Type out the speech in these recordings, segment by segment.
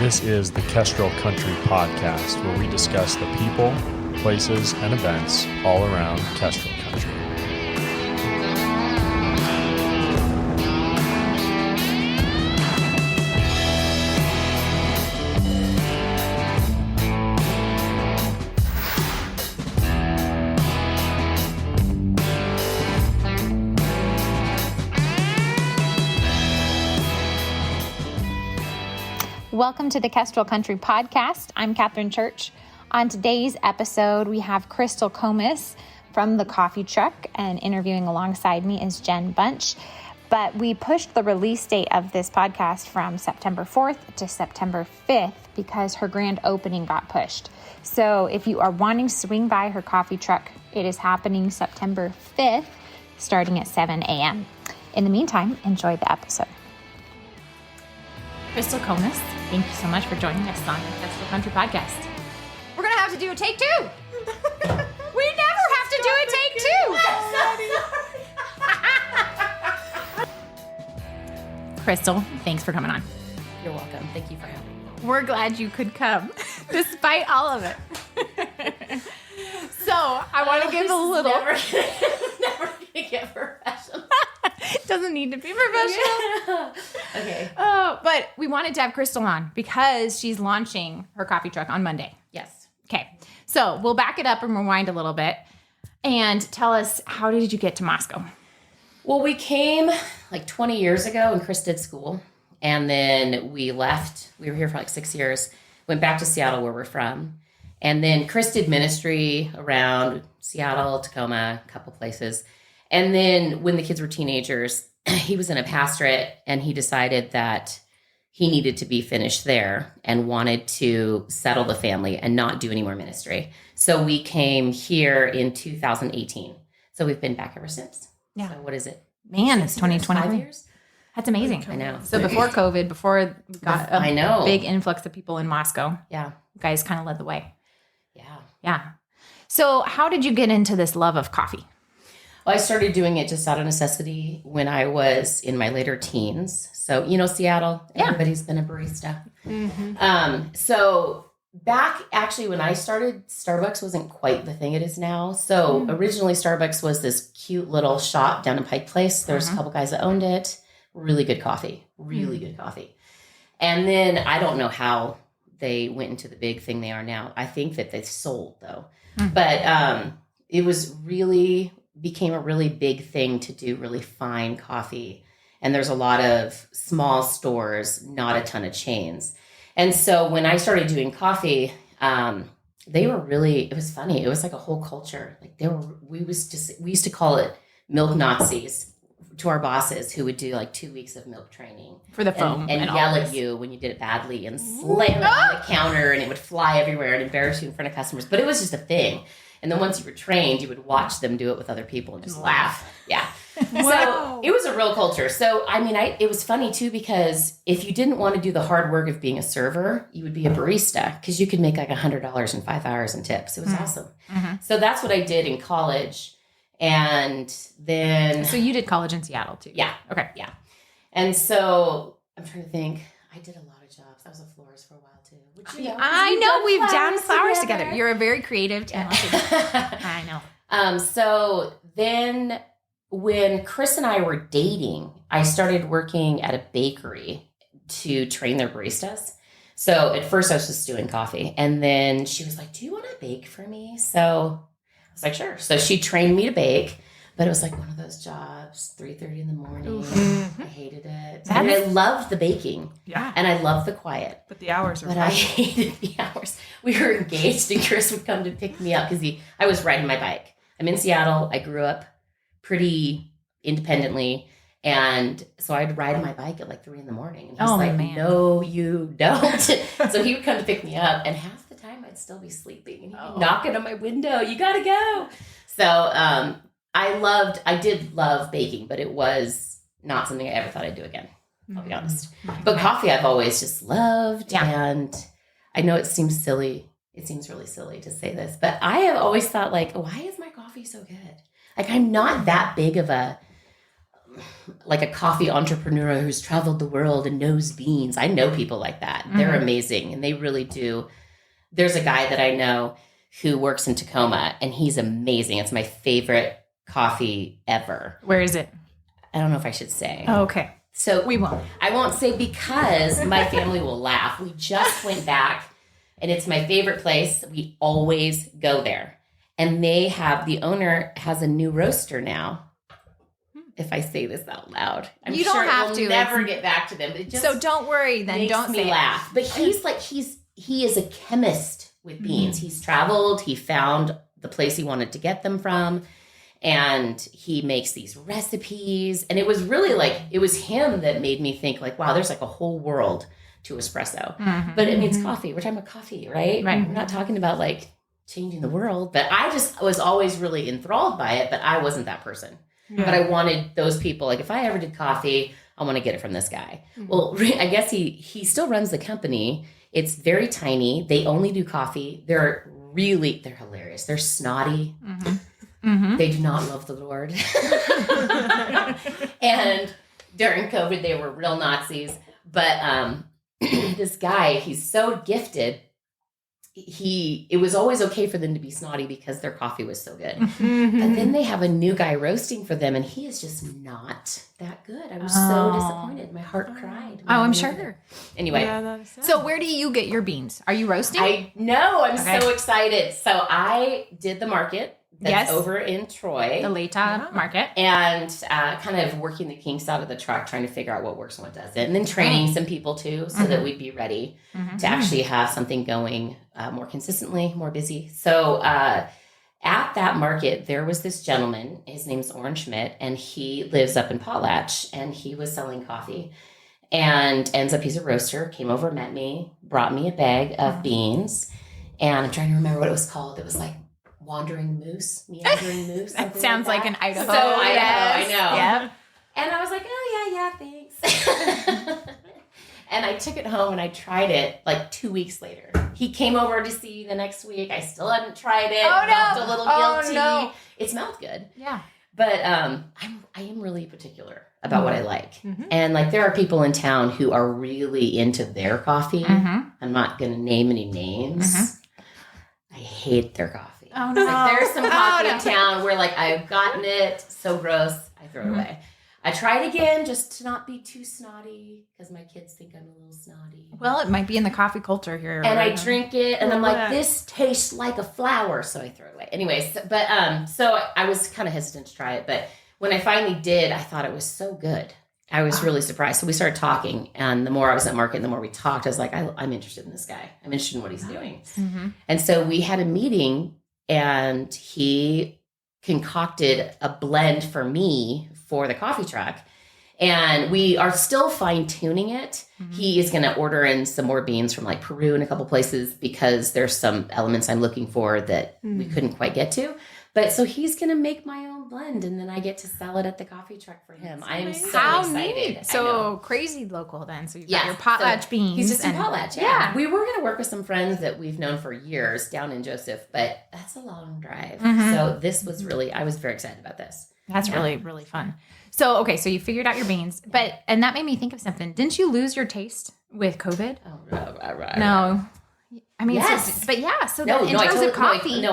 This is the Kestrel Country Podcast, where we discuss the people, places, and events all around Kestrel Country. Welcome to the Kestrel Country Podcast. I'm Catherine Church. On today's episode, we have Crystal Comis from the Coffee Truck, and interviewing alongside me is Jen Bunch. But we pushed the release date of this podcast from September 4th to September 5th because her grand opening got pushed. So if you are wanting to swing by her coffee truck, it is happening September 5th, starting at 7 a.m. In the meantime, enjoy the episode. Crystal Comis, thank you so much for joining us on the Kestrel Country Podcast. We're going to have to do a take two. We never have to do a take two. Crystal, thanks for coming on. You're welcome. Thank you for having me. We're glad you could come, despite all of it. So I want to give a little... Never going to get professional. Doesn't need to be professional. Okay. But we wanted to have Crystal on because she's launching her coffee truck on Monday. Yes. Okay. So we'll back it up and rewind a little bit and tell us, how did you get to Moscow? Well, we came like 20 years ago when Chris did school. And then we left. We were here for like 6 years. Went back to Seattle, where we're from. And then Chris did ministry around Seattle, Tacoma, a couple places. And then when the kids were teenagers, he was in a pastorate and he decided that he needed to be finished there and wanted to settle the family and not do any more ministry. So we came here in 2018. So we've been back ever since. Yeah. So what is it? Man, it's 2020. 5 years? That's amazing. I know. So before COVID, before we got a big influx of people in Moscow, Yeah. you guys kind of led the way. Yeah. Yeah. So how did you get into this love of coffee? Well, I started doing it just out of necessity when I was in my later teens. So, Seattle, everybody's been a barista. Mm-hmm. So back actually when I started, Starbucks wasn't quite the thing it is now. So originally Starbucks was this cute little shop down in Pike Place. There's a couple guys that owned it. Really good coffee. Good coffee. And then I don't know how they went into the big thing they are now. I think that they sold though. But it was became a really big thing to do really fine coffee. And there's a lot of small stores, not a ton of chains. And so when I started doing coffee, it was funny. It was like a whole culture. Like we used to call it milk Nazis to our bosses, who would do like 2 weeks of milk training For the foam. and yell at you when you did it badly and slam it on the counter and it would fly everywhere and embarrass you in front of customers. But it was just a thing. And then once you were trained, you would watch them do it with other people and just laugh. Yeah. So it was a real culture. So, it was funny too, because if you didn't want to do the hard work of being a server, you would be a barista because you could make like $100 in 5 hours in tips. It was awesome. Mm-hmm. So that's what I did in college. And then... So you did college in Seattle too? Yeah. Okay. Yeah. And so I'm trying to think. I did a lot of jobs. I was a florist for a while too. I know we've done flowers together. You're a very creative, talented. I know. So then when Chris and I were dating, I started working at a bakery to train their baristas. So at first I was just doing coffee. And then she was like, do you want to bake for me? So I was like, sure. So she trained me to bake. But it was like one of those jobs, 3:30 in the morning. I hated it. And I loved the baking. Yeah. And I loved the quiet. But the hours are But I hated the hours. We were engaged and Chris would come to pick me up because I was riding my bike. I'm in Seattle. I grew up pretty independently. And so I'd ride my bike at like 3 in the morning. And he's man. No, you don't. So he would come to pick me up. And half the time I'd still be sleeping. And he'd be knocking on my window. You got to go. So, I did love baking, but it was not something I ever thought I'd do again. I'll be honest. But coffee I've always just loved. Yeah. And I know it seems silly. It seems really silly to say this, but I have always thought like, why is my coffee so good? Like I'm not that big of a like a coffee entrepreneur who's traveled the world and knows beans. I know people like that. They're amazing, and they really do. There's a guy that I know who works in Tacoma, and he's amazing. It's my favorite coffee ever. Where is it? I don't know if I should say. Oh, okay. So we won't. I won't say because my family will laugh. We just went back, and it's my favorite place. We always go there. And the owner has a new roaster now. If I say this out loud, I'm you sure don't have we'll to. never get back to them. But it just so don't worry then. makes Don't me say laugh. But he is a chemist with beans. He's traveled. He found the place he wanted to get them from. And he makes these recipes. And it was really it was him that made me think wow, there's a whole world to espresso. But it means coffee. We're talking about coffee, right? Right. We're not talking about changing the world. But I just was always really enthralled by it. But I wasn't that person. Yeah. But I wanted those people, if I ever did coffee, I want to get it from this guy. Well, I guess he still runs the company. It's very tiny. They only do coffee. They're hilarious. They're snotty. They do not love the Lord. And during COVID, they were real Nazis. But this guy, he's so gifted. It was always okay for them to be snotty because their coffee was so good. But then they have a new guy roasting for them, and he is just not that good. I was so disappointed. My heart cried. I'm sure. Anyway. Yeah, so where do you get your beans? Are you roasting? I know. I'm so excited. So I did the market. That's over in Troy. The Leta market. And kind of working the kinks out of the truck, trying to figure out what works and what doesn't. And then training some people too, so that we'd be ready to actually have something going more consistently, more busy. So at that market, there was this gentleman. His name's Orrin Schmidt, and he lives up in Potlatch, and he was selling coffee. And ends up, he's a roaster, came over, met me, brought me a bag of beans. And I'm trying to remember what it was called. It was Meandering Moose. That sounds like an Idaho. So I know. Yep. And I was like, oh, yeah, thanks. And I took it home and I tried it 2 weeks later. He came over to see the next week. I still hadn't tried it. Oh, no. Felt a little guilty. No. It smelled good. Yeah. But I am really particular about what I like. And there are people in town who are really into their coffee. I'm not going to name any names. I hate their coffee. Oh, no. There's some coffee in town where I've gotten it, so gross, I throw it away. I tried again just to not be too snotty because my kids think I'm a little snotty. Well, it might be in the coffee culture here. And I drink it and I'm like, this tastes like a flower, so I throw it away. Anyways, but so I was kind of hesitant to try it, but when I finally did, I thought it was so good. I was really surprised. So we started talking, and the more I was at market, the more we talked, I was like, I'm interested in this guy. I'm interested in what he's doing. And so we had a meeting, and he concocted a blend for me for the coffee truck. And we are still fine tuning it. He is going to order in some more beans from Peru and a couple places because there's some elements I'm looking for that we couldn't quite get to. But so he's going to make my own blend, and then I get to sell it at the coffee truck for him. I am so excited. Neat. So crazy local then. So you've got your Potlatch beans. He's just in Potlatch, yeah. We were going to work with some friends that we've known for years down in Joseph, but that's a long drive. So this was I was very excited about this. That's really, really fun. So, okay, so you figured out your beans, and that made me think of something. Didn't you lose your taste with COVID? Oh, right. No. I mean, yes. So in terms of coffee.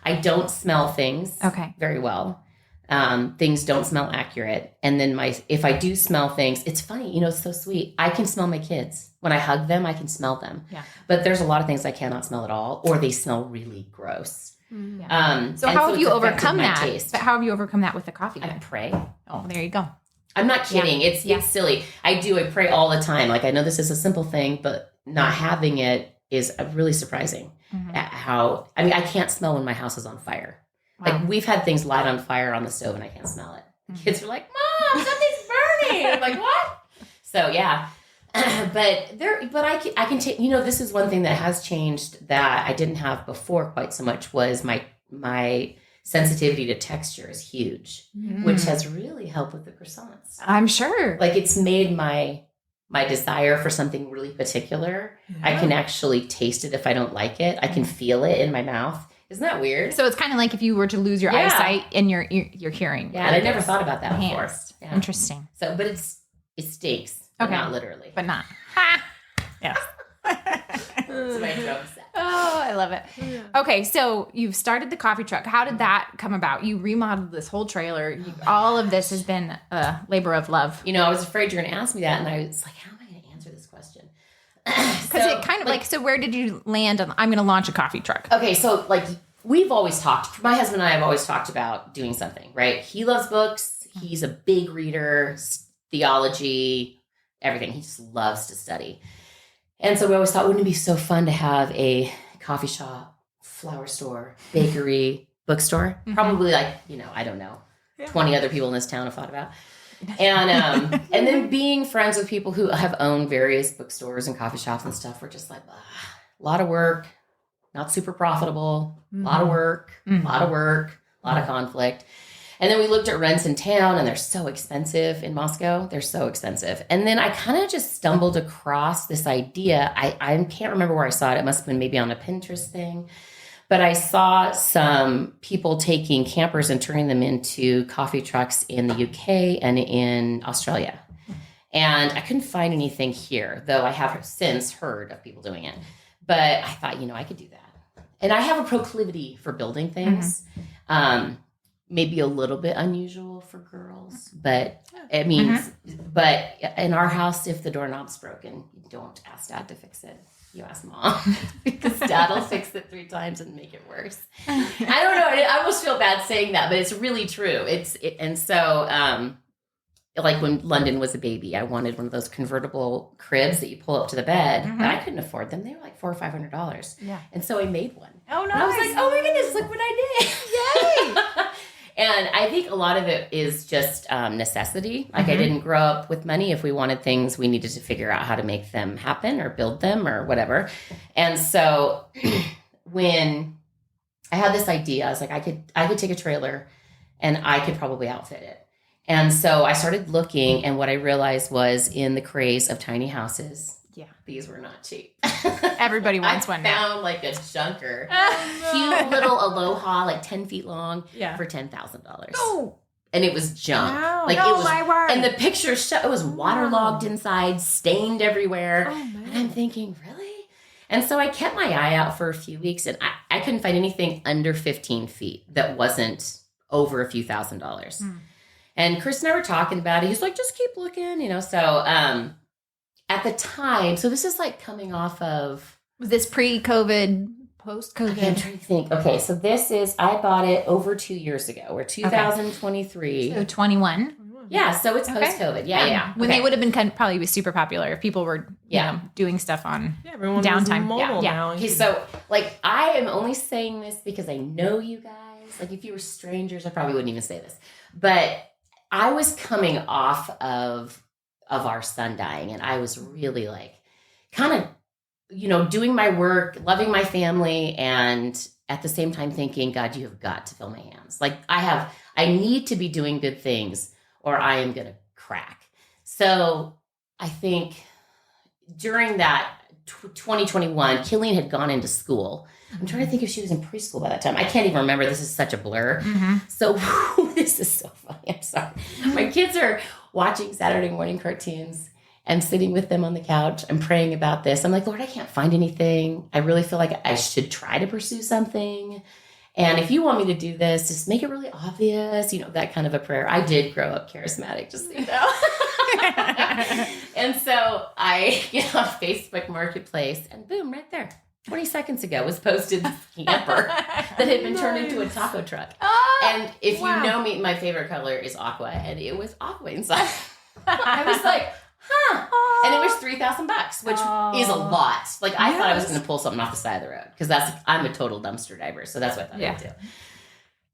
I don't smell things very well. Things don't smell accurate. And then if I do smell things, it's funny, it's so sweet. I can smell my kids. When I hug them, I can smell them. Yeah. But there's a lot of things I cannot smell at all, or they smell really gross. Yeah. So how have you overcome that? But how have you overcome that with the coffee? I pray. Oh, there you go. I'm not kidding. It's silly. I pray all the time. I know this is a simple thing, but not having it is really surprising at how, I can't smell when my house is on fire. Wow. We've had things light on fire on the stove and I can't smell it. Kids are like, Mom, something's burning. I'm like, what? So yeah. But I can take, this is one thing that has changed that I didn't have before quite so much was my sensitivity to texture is huge, which has really helped with the croissants. I'm sure. It's made my desire for something really particular. I can actually taste it if I don't like it. I can feel it in my mouth. Isn't that weird? So it's kind of like if you were to lose your eyesight and your hearing. Yeah, and I never thought about that before. Yeah. Interesting. So, but it stinks, but not literally. But not. Ha! Yes. That's my joke set. Oh, I love it. Yeah. Okay, so you've started the coffee truck. How did that come about? You remodeled this whole trailer. All of this has been a labor of love. I was afraid you were going to ask me that, and I was like, how am I going to answer this question? Because it kind of so where did you land on, I'm going to launch a coffee truck? Okay, so we've always talked, my husband and I have always talked about doing something, right? He loves books. He's a big reader, theology, everything. He just loves to study. And so we always thought, wouldn't it be so fun to have a coffee shop, flower store, bakery, bookstore? Mm-hmm. Probably I don't know, 20 other people in this town have thought about. And and then being friends with people who have owned various bookstores and coffee shops and stuff, we're just like, a lot of work, not super profitable, a lot of work, a lot of conflict. And then we looked at rents in town, and they're so expensive in Moscow. They're so expensive. And then I kind of just stumbled across this idea. I can't remember where I saw it. It must have been maybe on a Pinterest thing. But I saw some people taking campers and turning them into coffee trucks in the UK and in Australia. And I couldn't find anything here, though I have since heard of people doing it. But I thought, I could do that. And I have a proclivity for building things. Maybe a little bit unusual for girls, but it means, but in our house, if the doorknob's broken, you don't ask Dad to fix it. You ask Mom, because Dad will fix it 3 times and make it worse. I don't know. I almost feel bad saying that, but it's really true. And so, like when London was a baby, I wanted one of those convertible cribs that you pull up to the bed, but I couldn't afford them. They were like $400 or $500. Yeah. And so I made one. Oh, nice. And I was like, oh my goodness, look what I did. Yay. And I think a lot of it is just necessity. Like I didn't grow up with money. If we wanted things, we needed to figure out how to make them happen or build them or whatever. And so when I had this idea, I was like, I could take a trailer and I could probably outfit it. And so I started looking, and what I realized was in the craze of tiny houses, these were not cheap. Everybody wants one now. I found like a junker. Cute little Aloha, like 10 feet long for $10,000. Oh. And it was junk. Wow. Like no, it was, my word. and the pictures show it was waterlogged inside, stained everywhere. Oh, man. And I'm thinking, really? And so I kept my eye out for a few weeks, and I couldn't find anything under 15 feet that wasn't over a few $1,000s. And Chris and I were talking about it. He's like, just keep looking, So at the time, so this is like coming off of... Was this pre-COVID, post-COVID? Okay, I'm trying to think. Okay, so I bought it over 2 years ago. We're 2023. So 21. Yeah, so it's post-COVID. Yeah. When they would have been probably super popular if people were doing stuff on downtime. Now. Okay, so I am only saying this because I know you guys. Like if you were strangers, I probably wouldn't even say this. But I was coming off of our son dying, and I was really kind of doing my work, loving my family, and at the same time thinking, God, you have got to fill my hands. I need to be doing good things or I am going to crack. So I think during that 2021, Killian had gone into school. I'm trying to think if she was in preschool by that time. I can't even remember. This is such a blur. So this is so funny. I'm sorry. My kids are watching Saturday morning cartoons and sitting with them on the couch and praying about this. I'm like, Lord, I can't find anything. I really feel like I should try to pursue something. And if you want me to do this, just make it really obvious, that kind of a prayer. I did grow up charismatic, just so you know. And so I get on Facebook Marketplace, and boom, right there. 20 seconds ago was posted this camper that had been turned into a taco truck. And if you know me, my favorite color is aqua, and it was aqua inside. I was like, and it was $3,000, which is a lot. I thought I was going to pull something off the side of the road because I'm a total dumpster diver. So that's what I thought I would do.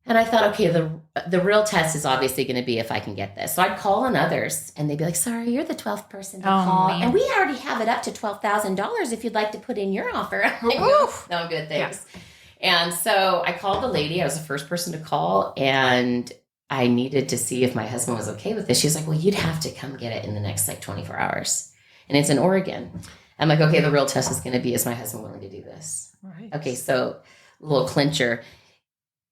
And I thought, okay, the real test is obviously going to be if I can get this. So I'd call on others, and they'd be like, sorry, you're the 12th person to call. Man. And we already have it up to $12,000 if you'd like to put in your offer. No, good, thanks. Yeah. And so I called the lady. I was the first person to call, and I needed to see if my husband was okay with this. She was like, well, you'd have to come get it in the next 24 hours. And it's in Oregon. I'm like, okay, the real test is going to be, is my husband willing to do this? Right. Okay, so little clincher.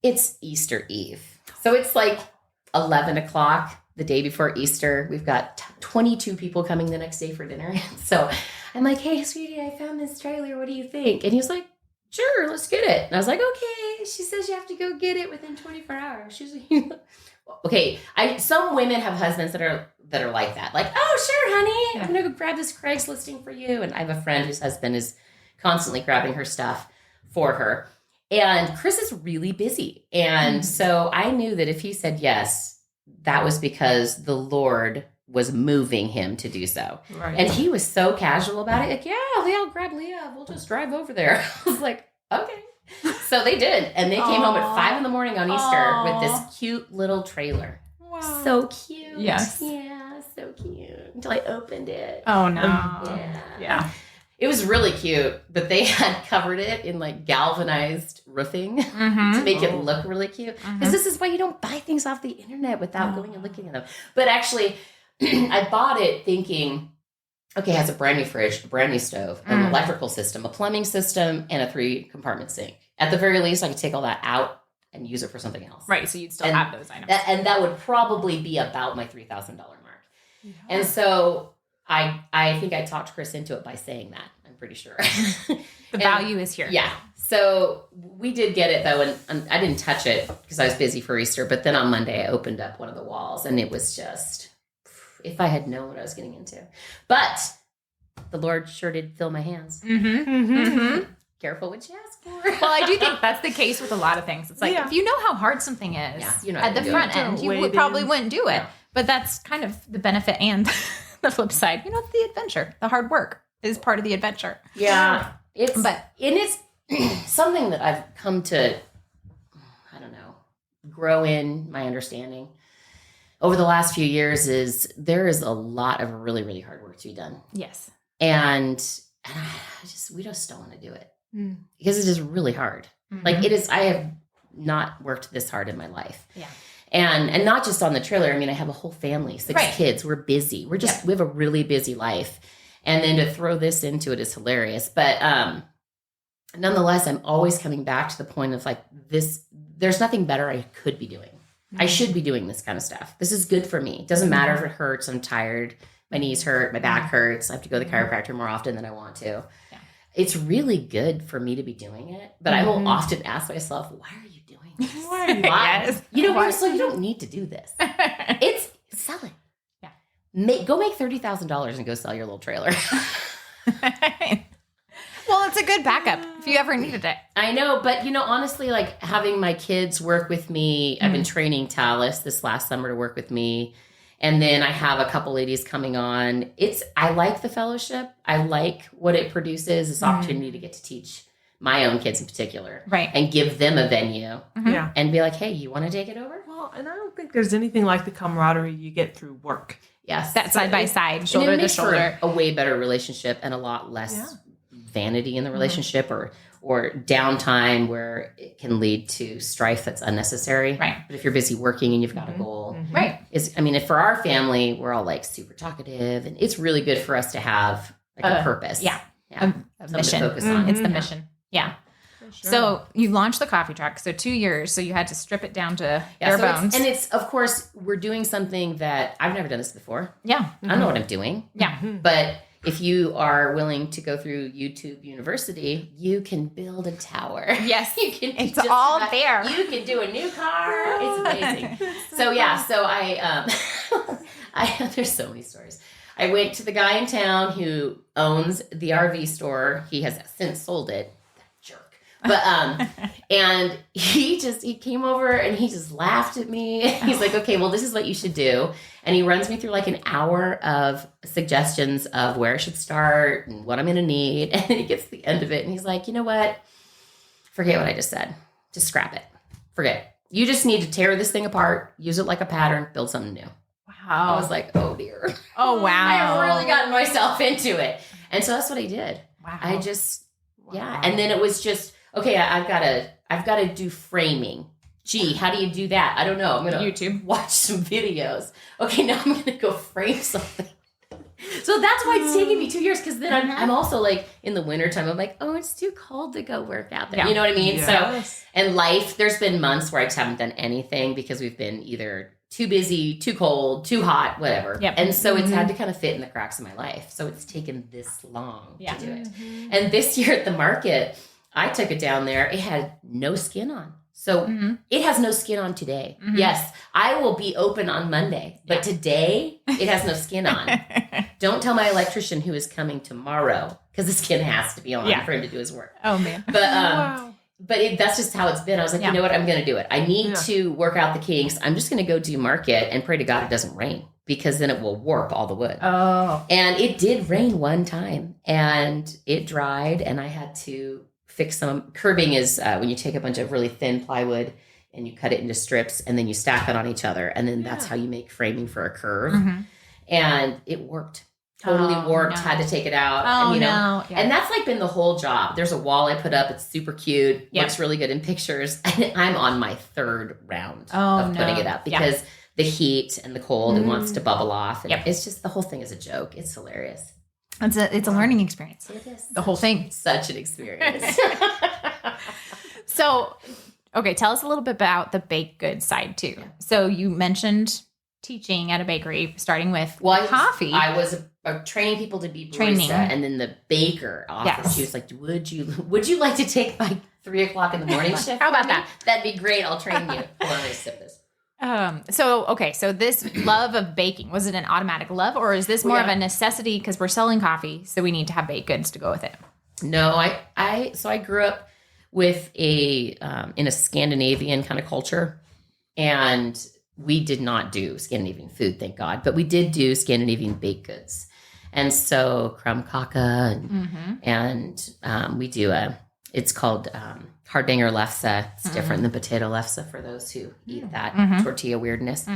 It's Easter Eve. So it's like 11 o'clock the day before Easter. We've got 22 people coming the next day for dinner. So I'm like, hey, sweetie, I found this trailer. What do you think? And he was like, sure, let's get it. And I was like, okay. She says you have to go get it within 24 hours. She's like, okay. Some women have husbands that are like that. Like, oh, sure, honey. I'm going to go grab this Craigslist listing for you. And I have a friend whose husband is constantly grabbing her stuff for her. And Chris is really busy. And so I knew that if he said yes, that was because the Lord was moving him to do so. Right. And he was so casual about it. Like, yeah, Leah, I'll grab Leah. We'll just drive over there. I was like, okay. So they did. And they came home at 5 a.m. on Easter with this cute little trailer. Wow. So cute. Yes. Yeah, so cute. Until I opened it. Oh, no. Yeah. It was really cute, but they had covered it in like galvanized roofing to make it look really cute. Because this is why you don't buy things off the internet without going and looking at them. But actually, I bought it thinking, okay, it has a brand new fridge, a brand new stove, an electrical system, a plumbing system, and a 3-compartment sink. At the very least, I could take all that out and use it for something else. Right, so you'd still have those items. And that would probably be about my $3,000 mark. Yeah. And so I think I talked Chris into it by saying that. I'm pretty sure. The value is here. Yeah. So we did get it, though, and I didn't touch it because I was busy for Easter. But then on Monday, I opened up one of the walls, and it was just, if I had known what I was getting into. But the Lord sure did fill my hands. Careful what you ask for. Well, I do think that's the case with a lot of things. It's like, if you know how hard something is at the front end, you probably wouldn't do it. Yeah. But that's kind of the benefit and the flip side. You know, the adventure, the hard work is part of the adventure. Yeah. It's something that I've come to, I don't know, grow in my understanding over the last few years is there is a lot of really, really hard work to be done. Yes. And we just don't want to do it because it is really hard. Like it is, I have not worked this hard in my life. Yeah. And not just on the trailer. I mean, I have a whole family, 6 kids. We're busy. We have a really busy life. And then to throw this into it is hilarious. But nonetheless, I'm always coming back to the point of like this, there's nothing better I could be doing. I should be doing this kind of stuff. This is good for me. It doesn't matter if it hurts. I'm tired. My knees hurt. My back hurts. I have to go to the chiropractor more often than I want to. Yeah. It's really good for me to be doing it. But I will often ask myself, why are you doing this? Why? Yes. You know, so you don't need to do this. Sell it. Yeah. Go make $30,000 and go sell your little trailer. Well, it's a good backup if you ever needed it. I know, but honestly, like having my kids work with me, I've been training Talis this last summer to work with me. And then I have a couple ladies coming on. I like the fellowship. I like what it produces, this opportunity to get to teach my own kids in particular. Right. And give them a venue. Yeah. And be like, hey, you want to take it over? Well, and I don't think there's anything like the camaraderie you get through work. Yes. That side by side, shoulder to shoulder. A way better relationship and a lot less vanity in the relationship or downtime where it can lead to strife that's unnecessary. Right. But if you're busy working and you've got a goal. Right. For our family, we're all like super talkative and it's really good for us to have like a purpose. Yeah. A mission. To focus on. It's the mission. Yeah. Sure. So you launched the coffee truck. So 2 years. So you had to strip it down to bare bones. It's, of course, we're doing something that I've never done this before. Yeah. I don't know what I'm doing. Yeah. But if you are willing to go through YouTube University, you can build a tower. Yes. It's all there. You can do a new car. It's amazing. So I there's so many stories. I went to the guy in town who owns the RV store. He has since sold it. But, and he came over and he just laughed at me. He's like, okay, well, this is what you should do. And he runs me through like an hour of suggestions of where I should start and what I'm going to need. And then he gets to the end of it and he's like, you know what? Forget what I just said. Just scrap it. Forget it. You just need to tear this thing apart, use it like a pattern, build something new. Wow. I was like, oh dear. Oh, wow. I have really gotten myself into it. And so that's what I did. Wow. And then it was just, okay, I've got to do framing. Gee, how do you do that? I don't know. I'm going to YouTube watch some videos. Okay, now I'm going to go frame something. So that's why it's taking me 2 years, because then I'm also like in the wintertime, I'm like, oh, it's too cold to go work out there. Yeah. You know what I mean? Yes. So, and life, there's been months where I just haven't done anything because we've been either too busy, too cold, too hot, whatever. Yep. And so it's had to kind of fit in the cracks of my life. So it's taken this long to do it. And this year at the market, I took it down there. It had no skin on. So it has no skin on today. Yes, I will be open on Monday, but today it has no skin on. Don't tell my electrician who is coming tomorrow, because the skin has to be on for him to do his work. Oh, man. But that's just how it's been. I was like, you know what? I'm going to do it. I need to work out the kinks. I'm just going to go do market and pray to God it doesn't rain, because then it will warp all the wood. Oh. And it did rain one time, and it dried, and I had to fix some. Curbing is when you take a bunch of really thin plywood and you cut it into strips, and then you stack it on each other, and then that's how you make framing for a curve. And it worked. Totally warped. No. Had to take it out. Oh, and, and that's like been the whole job. There's a wall I put up. It's super cute. Looks really good in pictures. And I'm on my third round of putting it up, because the heat and the cold, it wants to bubble off. And it's just, the whole thing is a joke. It's hilarious. It's a learning experience. It is. The whole thing. Such an experience. So, okay, tell us a little bit about the baked goods side too. Yeah. So you mentioned teaching at a bakery, starting with coffee. I was training people to be barista, and then the baker office. She was like, "Would you like to take my 3 o'clock in the morning shift? How about that? That'd be great. I'll train you." Hold on, let me sip this. So this love of baking, was it an automatic love, or is this more of a necessity because we're selling coffee, so we need to have baked goods to go with it? No, I grew up with in a Scandinavian kind of culture, and we did not do Scandinavian food, thank God, but we did do Scandinavian baked goods. And so krumkaka and we do it's called Hardanger lefse. It's different than potato lefse for those who eat that tortilla weirdness.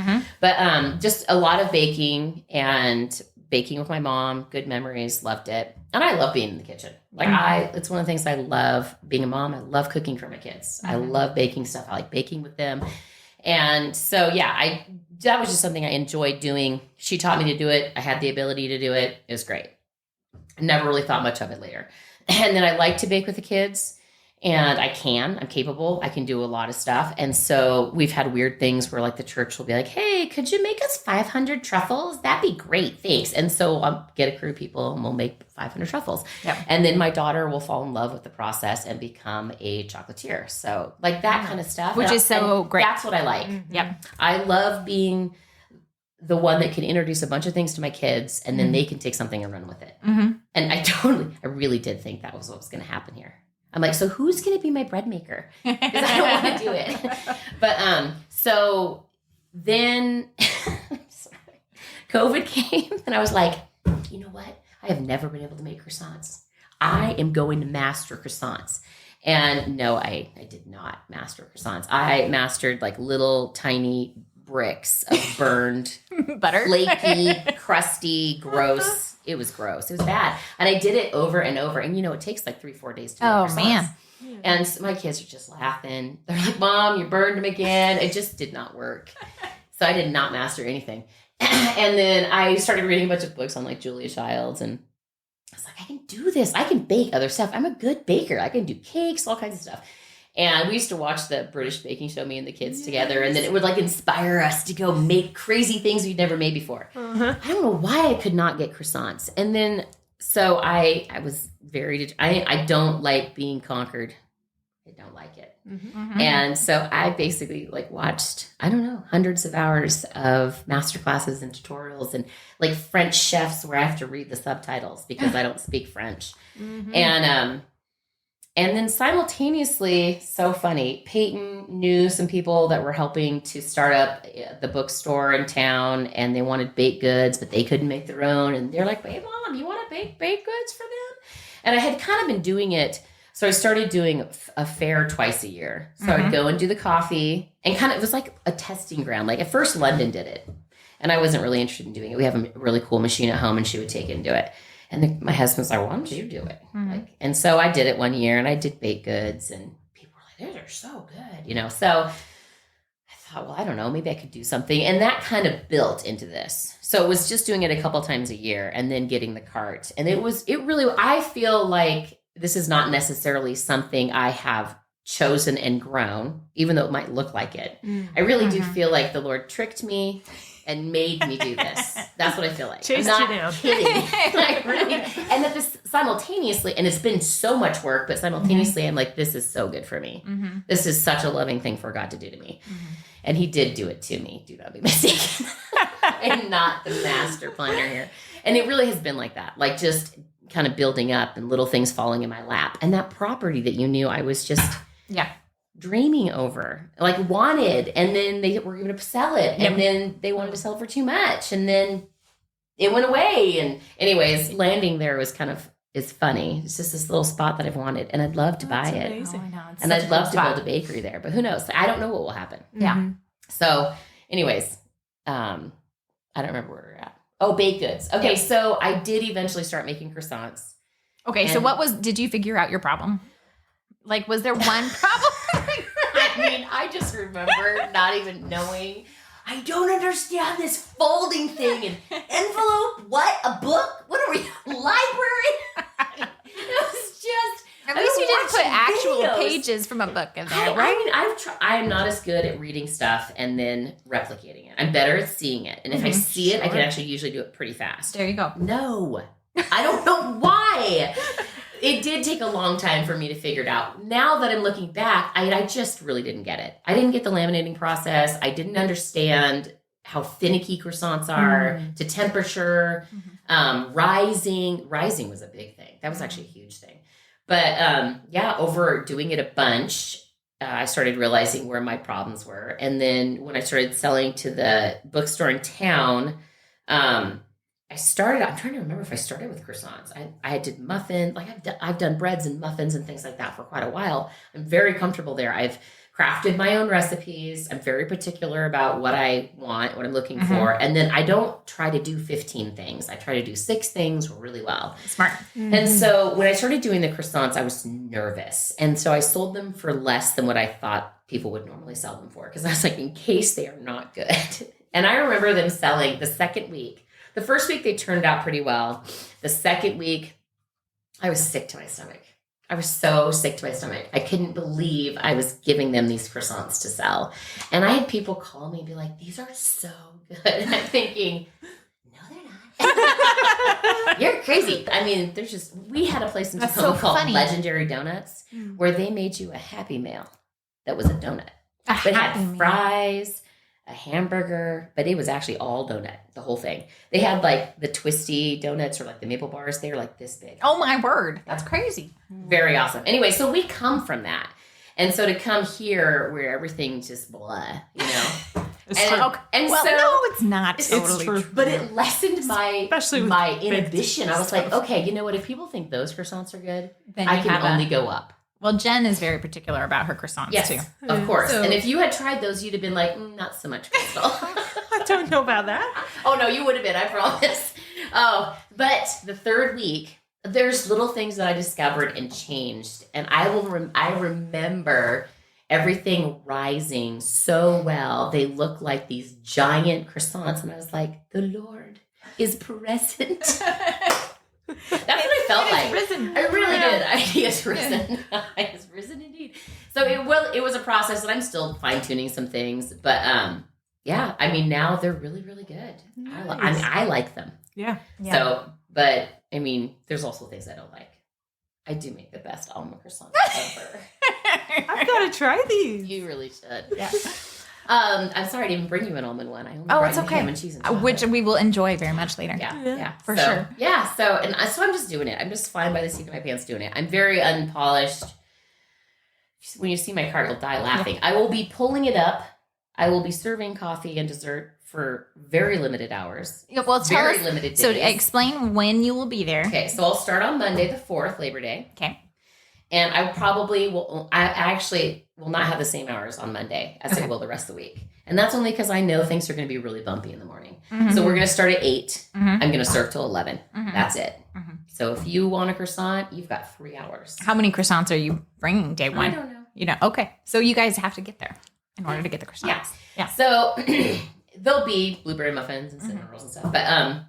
But just a lot of baking, and baking with my mom, good memories, loved it. And I love being in the kitchen. Like it's one of the things I love being a mom. I love cooking for my kids. I love baking stuff. I like baking with them. And so, that was just something I enjoyed doing. She taught me to do it. I had the ability to do it. It was great. I never really thought much of it later. And then I like to bake with the kids, and I'm capable. I can do a lot of stuff. And so we've had weird things where like the church will be like, "Hey, could you make us 500 truffles? That'd be great. Thanks." And so I'll get a crew of people and we'll make 500 truffles. Yep. And then my daughter will fall in love with the process and become a chocolatier. So like that kind of stuff. Which is so great. That's what I like. Yep. I love being the one that can introduce a bunch of things to my kids, and then they can take something and run with it. And I really did think that was what was going to happen here. I'm like, so who's going to be my bread maker? Because I don't want to do it. But so then COVID came, and I was like, you know what? I have never been able to make croissants. I am going to master croissants. And no, I did not master croissants. I mastered like little tiny bricks of burned butter, flaky, crusty, gross. It was gross. It was bad. And I did it over and over. And it takes like 3-4 days to make croissants. Man. And my kids are just laughing. They're like, "Mom, you burned them again." It just did not work. So I did not master anything. And then I started reading a bunch of books on like Julia Childs, and I was like, I can do this. I can bake other stuff. I'm a good baker. I can do cakes, all kinds of stuff. And we used to watch the British baking show, me and the kids together. And then it would like inspire us to go make crazy things we'd never made before. I don't know why I could not get croissants. And then, so I was I don't like being conquered. I don't like it. And so I basically like watched, I don't know, hundreds of hours of masterclasses and tutorials and like French chefs where I have to read the subtitles because I don't speak French. And then simultaneously, so funny, Peyton knew some people that were helping to start up the bookstore in town, and they wanted baked goods, but they couldn't make their own. And they're like, "Hey, Mom, you want to bake baked goods for them?" And I had kind of been doing it. So I started doing a fair twice a year. So I'd go and do the coffee, and kind of, it was like a testing ground. Like at first London did it, and I wasn't really interested in doing it. We have a really cool machine at home, and she would take it and do it. And then my husband's like, "Why don't you do it?" And so I did it one year, and I did baked goods, and people were like, "Those are so good," So I thought, well, I don't know, maybe I could do something. And that kind of built into this. So it was just doing it a couple times a year and then getting the cart. And I feel like this is not necessarily something I have chosen and grown, even though it might look like it. I really do feel like the Lord tricked me and made me do this. That's what I feel like. Chased I'm you not down. kidding. Like, really. And that this simultaneously, and it's been so much work, but simultaneously I'm like, this is so good for me. This is such a loving thing for God to do to me. And he did do it to me. Do not be mistaken. I'm not the master planner here. And it really has been like that. Like just kind of building up and little things falling in my lap. And that property that you knew I was just dreaming over, like wanted, and then they were going to sell it, and then they wanted to sell it for too much, and then it went away. And anyways, landing there was it's funny. It's just this little spot that I've wanted, and I'd love to buy it. Amazing. Oh, I know. It's And I'd love to build a bakery there, but who knows? I don't know what will happen. Yeah. So anyways, I don't remember where we're at. Oh, baked goods. Okay, so I did eventually start making croissants. Okay, so did you figure out your problem? Like, was there one problem? I just remember not even knowing. I don't understand this folding thing and envelope. What? A book? What are we? Library? It was just. At least you didn't put actual pages from a book in there, right? I'm not as good at reading stuff and then replicating it. I'm better at seeing it, and if I see it, I can actually usually do it pretty fast. There you go. No, I don't know why. It did take a long time for me to figure it out. Now that I'm looking back, I just really didn't get it. I didn't get the laminating process. I didn't understand how finicky croissants are to temperature, rising. Rising was a big thing. That was actually a huge thing. But over doing it a bunch, I started realizing where my problems were. And then when I started selling to the bookstore in town, I'm trying to remember if I started with croissants. I did muffins, like I've done breads and muffins and things like that for quite a while. I'm very comfortable there. I've crafted my own recipes. I'm very particular about what I want, what I'm looking for. And then I don't try to do 15 things. I try to do 6 things really well. Smart. And so when I started doing the croissants, I was nervous. And so I sold them for less than what I thought people would normally sell them for. Because I was like, in case they are not good. And I remember them selling the second week. The first week, they turned out pretty well. The second week, I was sick to my stomach. I was so sick to my stomach. I couldn't believe I was giving them these croissants to sell. And I had people call me and be like, these are so good. And I'm thinking, no, they're not. You're crazy. I mean, we had a place in Tacoma called Legendary Donuts where they made you a Happy Meal that was a donut. It had fries, a hamburger, but it was actually all donut, the whole thing. They had like the twisty donuts or like the maple bars. They were like this big. Oh my word. That's crazy. Very awesome. Anyway, so we come from that. And so to come here where everything's just blah, you know. It's true. No, it's not totally true. But it lessened my inhibition. I was like, stuff. okay, you know what? If people think those croissants are good, then I can only go up. Well, Jen is very particular about her croissants, too. Of course. And if you had tried those, you'd have been like, not so much, Crystal. I don't know about that. Oh, no, you would have been, I promise. Oh, but the third week, there's little things that I discovered and changed. And I remember everything rising so well. They look like these giant croissants. And I was like, the Lord is present. That's what I felt like. Risen. I really did. He is risen. He is risen indeed. So it was a process, and I'm still fine tuning some things. But I mean, now they're really, really good. Nice. I like them. Yeah. So, but I mean, there's also things I don't like. I do make the best almond croissants ever. I've got to try these. You really should. Yeah. I'm sorry I didn't bring you an almond one. I only brought it's you okay. ham and cheese and chocolate. Which we will enjoy very much later. Yeah, for sure. Yeah, so I'm just doing it. I'm just flying by the seat of my pants doing it. I'm very unpolished. When you see my cart, you'll die laughing. I will be pulling it up. I will be serving coffee and dessert for very limited hours. Yeah, well, tell us. Limited days. So explain when you will be there. Okay, so I'll start on Monday the 4th, Labor Day. Okay. And I probably will. I actually will not have the same hours on Monday as I will the rest of the week. And that's only because I know things are going to be really bumpy in the morning. Mm-hmm. So we're going to start at 8. Mm-hmm. I'm going to serve till 11. Mm-hmm. That's it. Mm-hmm. So if you want a croissant, you've got 3 hours. How many croissants are you bringing day one? I don't know. You know, okay. So you guys have to get there in order to get the croissants. Yeah. So there'll be blueberry muffins and cinnamon rolls and stuff, but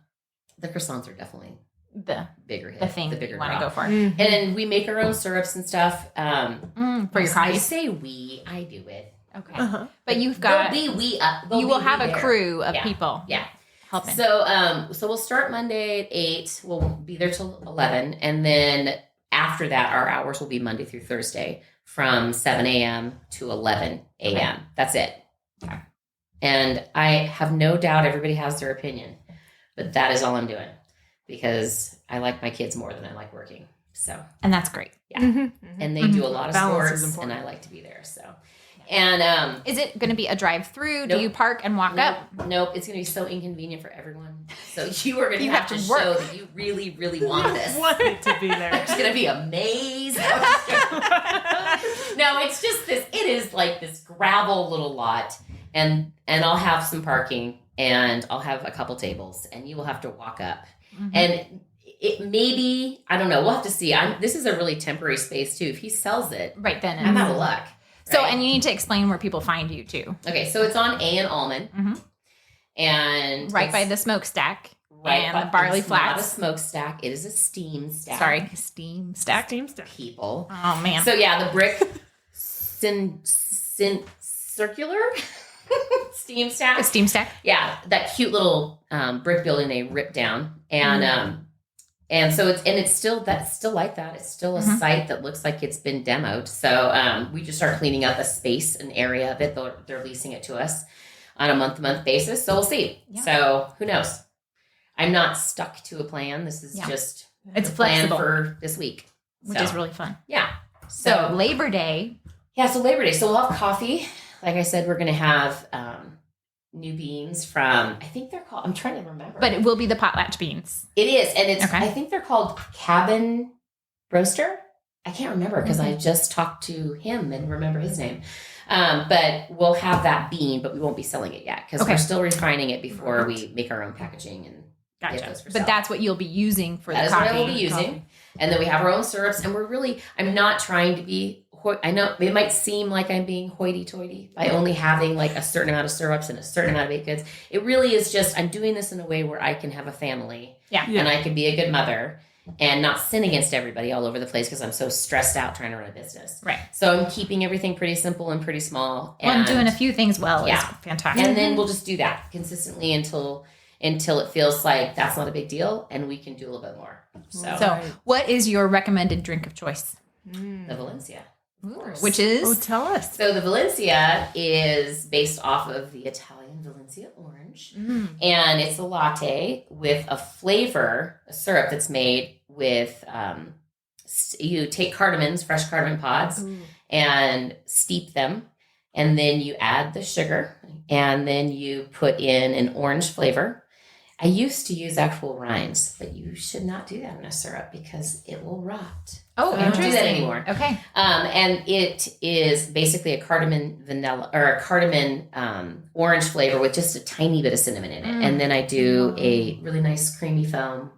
the croissants are definitely the bigger hit, the thing the bigger you want to draw. go for. And then we make our own syrups and stuff. For your I coffee. say I do it. Okay. But you've got you will have a crew of people. Yeah. Helping. So we'll start Monday at 8. We'll be there till 11, and then after that, our hours will be Monday through Thursday from 7 a.m. to 11 a.m. Okay. That's it. Okay. And I have no doubt everybody has their opinion, but that is all I'm doing because I like my kids more than I like working. So, and that's great. Yeah. And they do a lot of Balance is sports, and important. I like to be there. So, and Is it going to be a drive-through? Nope. Do you park and walk up? Nope, it's going to be so inconvenient for everyone. So you are going to You have have to to work. show that you really, really want this. Want it to be there. It's going to be a maze. No, it's just this. It is like this gravel little lot, and I'll have some parking, and I'll have a couple tables, and you will have to walk up. Mm-hmm. And it maybe, I don't know. We'll have to see. This is a really temporary space too. If he sells it, Right then. I'm out of luck. So, right? and you need to explain where people find you too. Okay, so it's on A and Almond, Mhm. and Right it's by the smokestack right and by- the barley it's not a flats. smokestack. It is a steam stack. Sorry, steam stack. Steam stuff. People. Oh man. So yeah, the brick circular steam a stack. steam stack. Yeah, that cute little brick building they ripped down, and so it's still like that. It's still a site that looks like it's been demoed. So we just are cleaning up a space, an area of it. They're leasing it to us on a month-to-month basis. So we'll see. Yeah. So who knows? I'm not stuck to a plan. This is Yeah. just It's the plan flexible, for this week, which So, is really fun. yeah. So Labor Day. Yeah, so Labor Day. So we'll have coffee. Like I said, we're going to have new beans from, I think they're called, I'm trying to remember. But it will be the potlatch beans. It is. And it's, Okay. I think they're called Cabin Roaster. I can't remember because I just talked to him and remember his name. But we'll have that bean, but we won't be selling it yet because Okay. we're still refining it before we make our own packaging and get Gotcha. those for But sale. that's what you'll be using for That the is coffee. what I will be using. And then we have our own syrups, and I'm not trying to be, I know it might seem like I'm being hoity-toity by only having like a certain amount of syrups and a certain amount of baked goods. It really is just, I'm doing this in a way where I can have a family and I can be a good mother and not sin against everybody all over the place because I'm so stressed out trying to run a business. Right. So I'm keeping everything pretty simple and pretty small. And doing a few things well Yeah. is fantastic. And then we'll just do that consistently until it feels like that's not a big deal and we can do a little bit more. So, what is your recommended drink of choice? The Valencia. Which is? Oh, tell us. So the Valencia is based off of the Italian Valencia orange. And it's a latte with a syrup that's made with, you take fresh cardamom pods, and steep them. And then you add the sugar. And then you put in an orange flavor. I used to use actual rinds, but you should not do that in a syrup because it will rot. Oh, So I don't do that interesting. anymore. Okay. And it is basically a cardamom vanilla or a cardamom orange flavor with just a tiny bit of cinnamon in it. And then I do a really nice creamy foam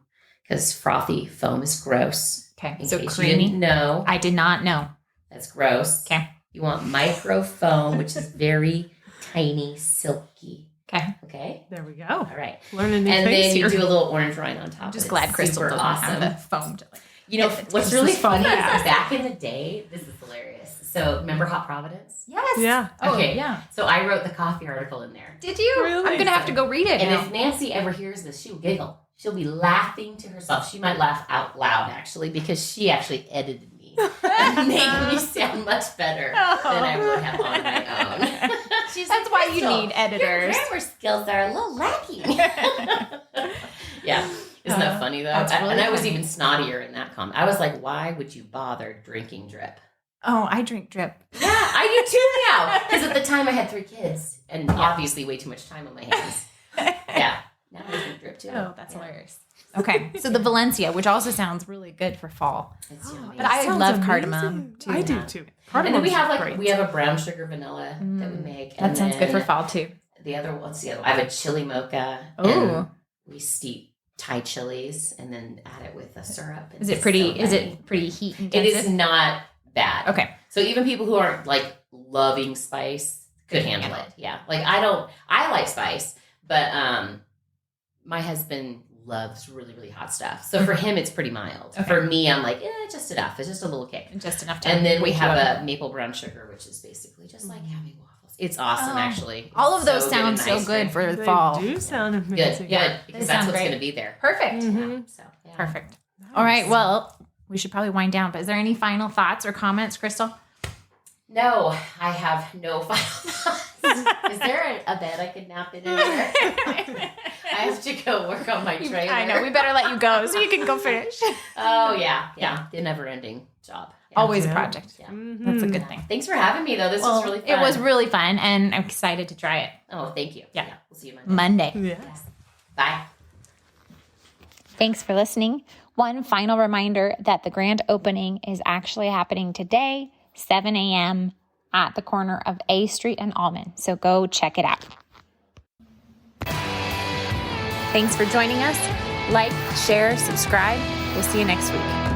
because frothy foam is gross. Okay. In So case you creamy. didn't know, I did not know. that's gross. Okay. You want micro foam, which is very tiny, silky. Okay. Okay. There we go. All right. Learn a new And face then you here. do a little orange rind on top. I'm just It's glad Crystal super doesn't awesome. have the foam. You know, It's what's really fun. funny is that back in the day, this is hilarious. So remember Hot Providence? Yes. Yeah. Oh, Okay. yeah. So I wrote the coffee article in there. Did you? Really? I'm going to have to go read it And now. if Nancy ever hears this, she'll giggle. She'll be laughing to herself. She might laugh out loud, actually, because she actually edited me and made me sound much better than I would have on my own. That's why you "Crystal, need editors." Your grammar skills are a little lacking. Yeah. Isn't that funny, though? That's really and I was funny. even snottier in that comment. I was like, why would you bother drinking drip? Oh, I drink drip. Yeah, I do too now. Because at the time I had 3 kids and obviously way too much time on my hands. Yeah. Now I drink drip too. Oh, that's hilarious. Okay. So the Valencia, which also sounds really good for fall. It's yummy. But I Sounds love amazing. cardamom, too. I do Yeah. too. And then we have Great. we have a brown sugar vanilla that we make. That and sounds good for then fall, too. The other one's the other. I have a chili mocha. Ooh. And we steep Thai chilies and then add it with a syrup. and Is it it's pretty? so Is yummy. it pretty heat It is intensive? not bad. Okay. So even people who aren't like loving spice, could handle it. Yeah. Like I like spice, but my husband loves really, really hot stuff. So for him, it's pretty mild. Okay. For me, I'm like, just enough. It's just a little kick. Just enough to And then we have a maple brown sugar, which is basically just like having waffles. It's awesome, actually. All of those sound so good for the fall. They do sound amazing. Good. Because that's what's going to be there. Perfect. Perfect. Nice. All right. Well, we should probably wind down, but is there any final thoughts or comments, Crystal? No, I have no final thoughts. Is there a bed I could nap in there? I have to go work on my trailer. I know. We better let you go so you can go finish. Oh, yeah. The never-ending job. Yeah. Always a project. Yeah. That's a good thing. Thanks for having me, though. This was really fun. It was really fun, and I'm excited to try it. Oh, thank you. Yeah. We'll see you Monday. Yes. Bye. Thanks for listening. One final reminder that the grand opening is actually happening today, 7 a.m. at the corner of A Street and Almond. So go check it out. Thanks for joining us. Like, share, subscribe. We'll see you next week.